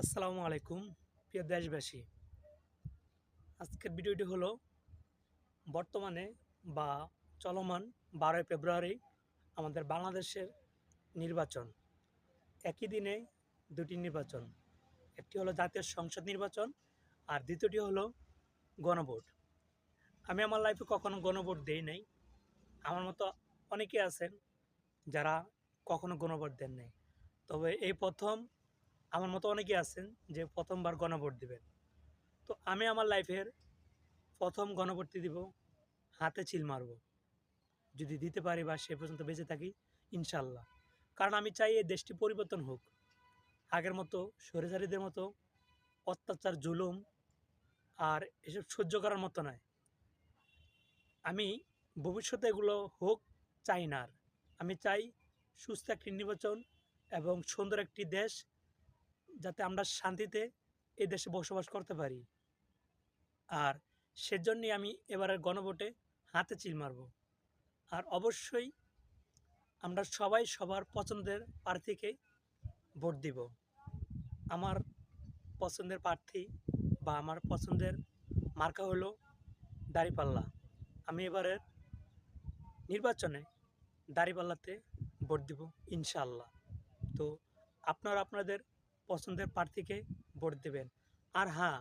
আসসালামু আলাইকুম প্রিয় দেশবাসী। আজকের ভিডিওটি হলো বর্তমানে বা চলমান 12ই ফেব্রুয়ারি আমাদের বাংলাদেশের নির্বাচন। একই দিনে দুটি নির্বাচন। একটি হলো জাতীয় সংসদ নির্বাচন আর দ্বিতীয়টি হলো গণভোট। আমি আমার লাইফে কখনো গণভোট দেই নাই। আমার মতো অনেকে আছেন যারা কখনো গণভোট দেন নাই। তবে এই প্রথম আমার মতো অনেকে আছেন যে প্রথমবার গণভোট দিবেন। তো আমি আমার লাইফের প্রথম গণভোটটি দিব, হাতে চিল মারব। যদি দিতে পারি বা সে পর্যন্ত বেঁচে থাকি ইনশাল্লাহ। কারণ আমি চাই এই দেশটি পরিবর্তন হোক। আগের মতো স্বৈরাচারীদের মতো অত্যাচার, জুলুম আর এসব সহ্য করার মতো নয়। আমি ভবিষ্যতে এগুলো হোক চাই না আর। আমি চাই সুস্থ একটি নির্বাচন এবং সুন্দর একটি দেশ, যাতে আমরা শান্তিতে এই দেশে বসবাস করতে পারি। আর সেজন্যই আমি এবারের গণভোটে হাতে চিল মারব। আর অবশ্যই আমরা সবাই সবার পছন্দের প্রার্থীকে ভোট দিব। আমার পছন্দের প্রার্থী বা আমার পছন্দের মার্কা হলো দাঁড়িপাল্লা। আমি এবারের নির্বাচনে দাঁড়িপাল্লাতে ভোট দিব ইনশাআল্লাহ। তো আপনারা আপনাদের পছন্দের প্রার্থীকে ভোট দেবেন। আর হ্যাঁ,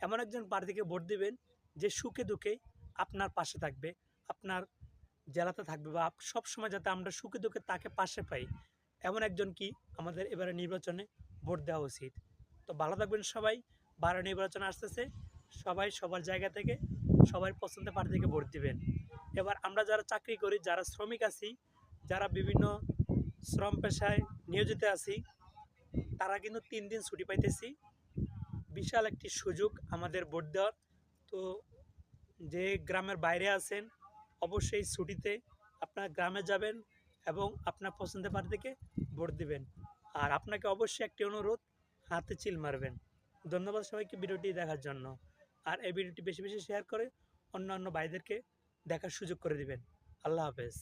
এমন একজন প্রার্থীকে ভোট দিবেন যে সুখে দুঃখে আপনার পাশে থাকবে, আপনার জেলাতে থাকবে, বা সবসময় যাতে আমরা সুখে দুঃখে তাকে পাশে পাই, এমন একজন কি আমাদের এবারে নির্বাচনে ভোট দেওয়া উচিত। তো ভালো থাকবেন সবাই। 12 নির্বাচন আসতেছে, সবাই সবার জায়গা থেকে সবার পছন্দের প্রার্থীকে ভোট দিবেন। এবার আমরা যারা চাকরি করি, যারা শ্রমিক আছি, যারা বিভিন্ন শ্রম পেশায় নিয়োজিত আছি, তারা কিন্তু 3 দিন ছুটি পাইতেছি। বিশাল একটি সুযোগ আমাদের ভোট দেওয়ার। তো যে গ্রামের বাইরে আছেন, অবশ্যই ছুটিতে আপনার গ্রামে যাবেন এবং আপনার পছন্দের প্রার্থীকে ভোট দিবেন। আর আপনাকে অবশ্যই একটি অনুরোধ, হাতে চিল মারবেন। ধন্যবাদ সবাইকে ভিডিওটি দেখার জন্য। আর এই ভিডিওটি বেশি বেশি শেয়ার করে অন্যান্য ভাইদেরকে দেখার সুযোগ করে দিবেন। আল্লাহ হাফেজ।